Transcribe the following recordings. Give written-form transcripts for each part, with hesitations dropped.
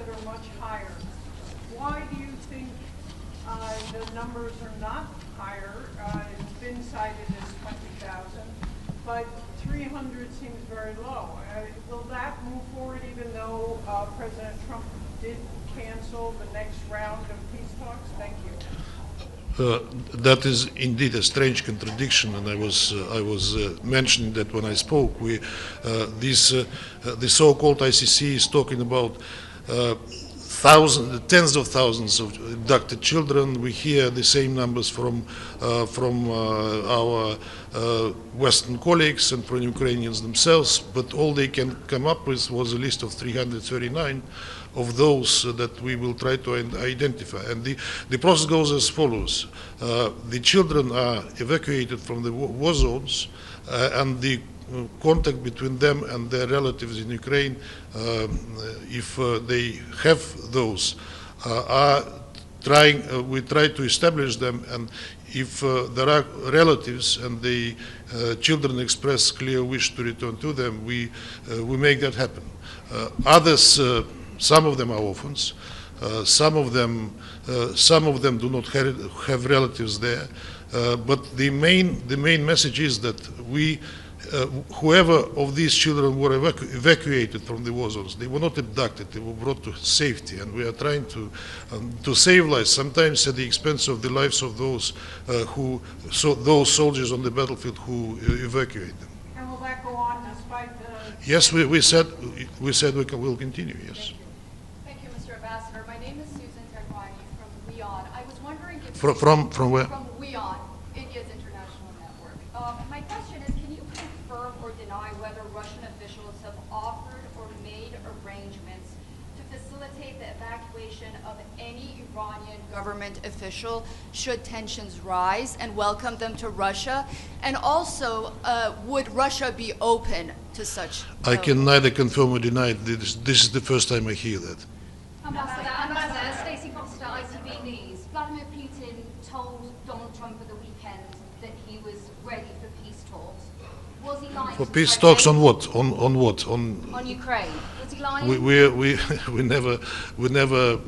that are much higher. Why do you think the numbers are not higher? It's been cited as 20,000, but 300 seems very low. Will that move forward even though President Trump did cancel the next round of peace talks? Thank you. That is indeed a strange contradiction, and I was mentioning that when I spoke. The so-called ICC is talking about tens of thousands of abducted children. We hear the same numbers from our Western colleagues and from Ukrainians themselves, but all they can come up with was a list of 339 of those that we will try to identify. And the process goes as follows. The children are evacuated from the war zones, and the contact between them and their relatives in Ukraine, if they have those, we try to establish them, and if there are relatives and the children express clear wish to return to them, we make that happen. Others, some of them are orphans, some of them do not have relatives there, but the main message is that whoever of these children were evacuated from the war zones, they were not abducted, they were brought to safety, and we are trying to save lives, sometimes at the expense of the lives of those those soldiers on the battlefield who evacuate them. And will that go on despite the... Yes, we said we'll continue, yes. Thank you, Mr. Ambassador. My name is Susan Terwani from WION. I was wondering if... From where? From WION, India's international network. My question is, can you confirm or deny whether Russian officials have offered or made arrangements to facilitate the evacuation of any Iranian government official should tensions rise, and welcome them to Russia? And also, would Russia be open to such? I can neither confirm or deny it. This is the first time I hear that. Ambassador, Stacey Foster, ITV News. Vladimir Putin told Donald Trump at the weekend that he was ready for peace talks. Was he lying? For peace talks on what? On what? On Ukraine. Was he lying? We never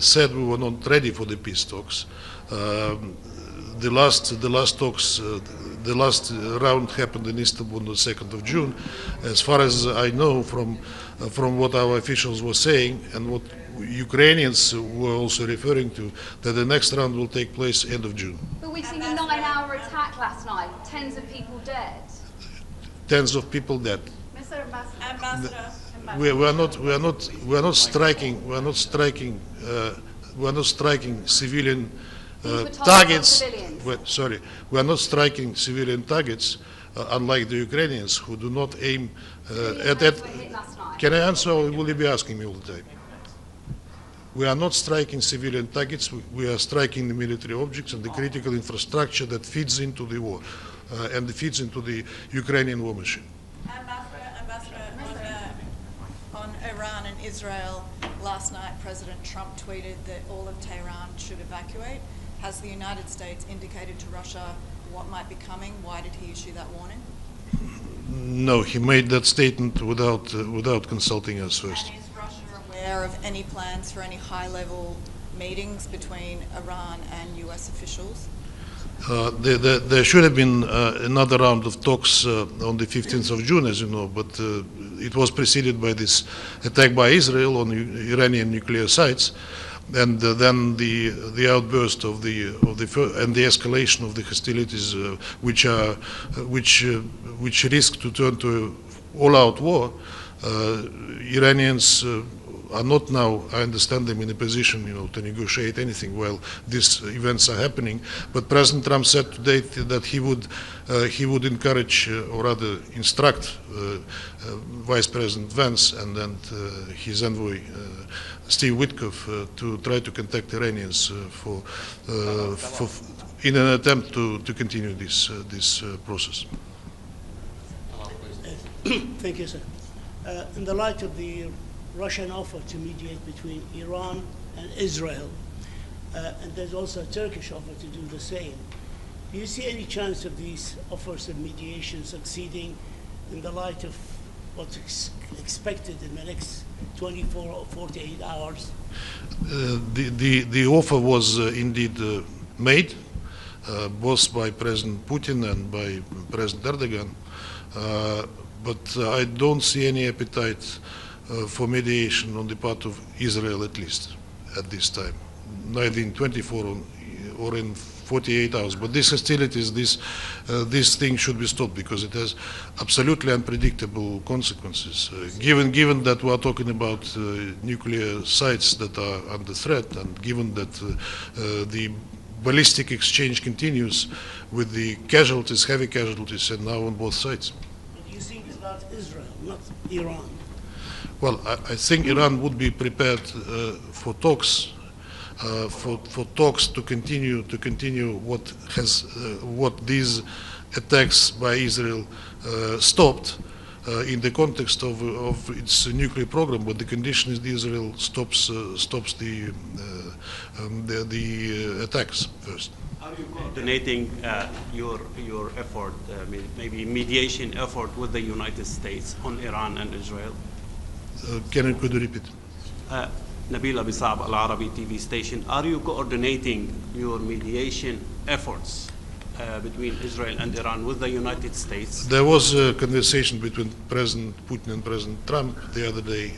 said we were not ready for the peace talks. The last talks, the last round happened in Istanbul on the 2nd of June. As far as I know from what our officials were saying and what Ukrainians were also referring to, that the next round will take place end of June. But we've seen a 9-hour attack last night, tens of people dead. Tens of people dead. Mr. Ambassador. We are not striking civilian targets. Sorry, we are not striking civilian targets, unlike the Ukrainians who do not aim at that. Can I answer, or will you be asking me all the time? We are not striking civilian targets. We are striking the military objects and the critical infrastructure that feeds into the war and feeds into the Ukrainian war machine. Ambassador, on Iran and Israel, last night President Trump tweeted that all of Tehran should evacuate. Has the United States indicated to Russia what might be coming? Why did he issue that warning? No, he made that statement without consulting us first. And is Russia aware of any plans for any high-level meetings between Iran and U.S. officials? There should have been another round of talks on the 15th of June, as you know, but it was preceded by this attack by Israel on Iranian nuclear sites, and then the outburst of the escalation of the hostilities, which risk to turn to all-out war. Iranians are not now, I understand them, in a position, to negotiate anything while these events are happening. But President Trump said today that he would encourage, or rather instruct, Vice President Vance and his envoy Steve Witkoff to try to contact Iranians in an attempt to continue this process. Thank you, sir. In the light of the Russian offer to mediate between Iran and Israel, and there's also a Turkish offer to do the same, do you see any chance of these offers of mediation succeeding in the light of what's expected in the next 24 or 48 hours? The offer was indeed made, both by President Putin and by President Erdogan, but I don't see any appetite for mediation on the part of Israel, at least at this time, neither in 24 or in 48 hours. But these hostilities, this thing should be stopped because it has absolutely unpredictable consequences. Given that we are talking about nuclear sites that are under threat, and given that the ballistic exchange continues with the casualties, heavy casualties, and now on both sides. But you think it's not Israel, not Iran? Well, I think Iran would be prepared for talks. For talks to continue what these attacks by Israel stopped in the context of its nuclear program, but the condition is that Israel stops the attacks first. Are you coordinating your effort, maybe mediation effort with the United States on Iran and Israel? Could you repeat? Nabil Abisab, Al Arabi TV station. Are you coordinating your mediation efforts between Israel and Iran with the United States? There was a conversation between President Putin and President Trump the other day,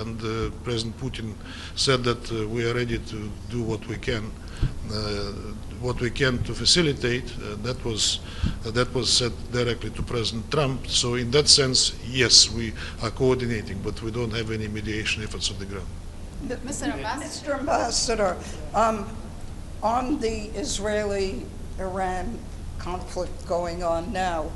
and President Putin said that we are ready to do what we can to facilitate. That was said directly to President Trump. So in that sense, yes, we are coordinating, but we don't have any mediation efforts on the ground. Mr. Ambassador, on the Israeli-Iran conflict going on now,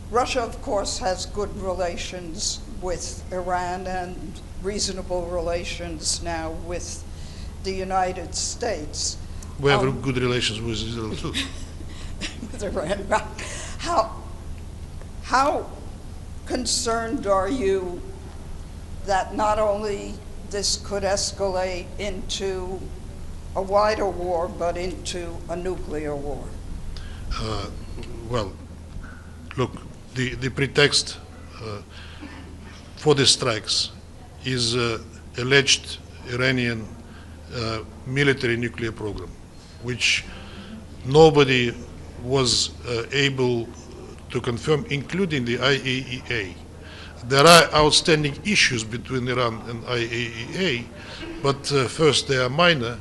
Russia, of course, has good relations with Iran and reasonable relations now with the United States. We have good relations with Israel too. With Iran. How concerned are you that not only this could escalate into a wider war, but into a nuclear war? Well, look, the pretext for the strikes is alleged Iranian military nuclear program, which nobody was able to confirm, including the IAEA. There are outstanding issues between Iran and IAEA, but first they are minor,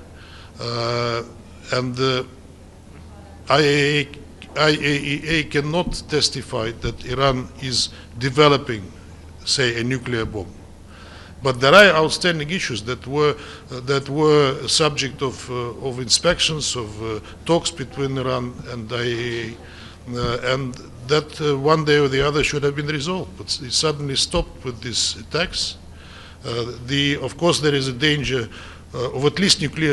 and the IAEA cannot testify that Iran is developing, say, a nuclear bomb. But there are outstanding issues that were subject of inspections, of talks between Iran and IAEA, and that one day or the other should have been resolved. But it suddenly stopped with these attacks. Of course, there is a danger of at least nuclear